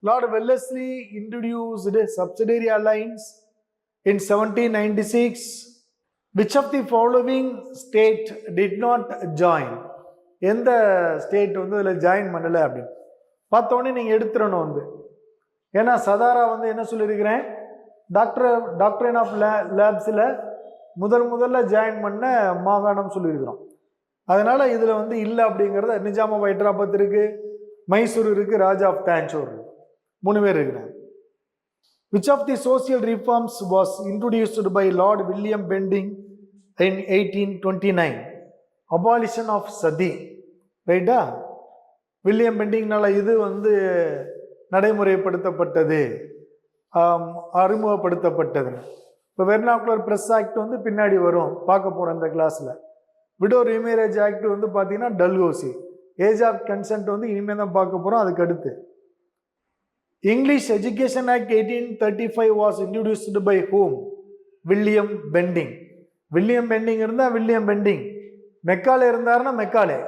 Lord Wellesley introduced subsidiary alliance in 1796. Which of the following state did not join? எந்த state வந்து இதில் join பண்ணலை அப்படின்னு பார்த்தோன்னே நீங்கள் எடுத்துடணும் வந்து. ஏன்னா சதாரா வந்து என்ன சொல்லியிருக்கிறேன், டாக்டரின் ஆஃப் லேப்ஸில் முதல்ல ஜாயின் பண்ண மாகாணம் சொல்லியிருக்கிறோம். அதனால் இதில் வந்து இல்லை அப்படிங்கிறத நிஜாம் ஆஃப் ஹைதராபாத் இருக்குது, மைசூர் இருக்குது, ராஜா ஆஃப் தாஞ்சோர் 3 பேர் இருக்கிறாங்க. Which of the social reforms was introduced by Lord William Bentinck in 1829? Abolition of sati. ரைட்டா? வில்லியம் பெண்டிங்னால இது வந்து நடைமுறைப்படுத்தப்பட்டது, அறிமுகப்படுத்தப்பட்டது. இப்போ வெர்னாக்குலர் ப்ரெஸ் ஆக்ட் வந்து பின்னாடி வரும், பார்க்க போகிறோம் இந்த கிளாஸில். விடோ ரீமேரேஜ் ஆக்ட் வந்து பார்த்தீங்கன்னா டல்ஹௌசி. ஏஜ் ஆஃப் கன்சென்ட் வந்து இனிமேல் தான் பார்க்க போகிறோம். அதுக்கு அடுத்து English education act 1835 was introduced by hmm? William Bentinck. William Bentinck இருந்தால் வில்லியம் பெண்டிங், மெக்காலே இருந்தாருன்னா மெக்காலே.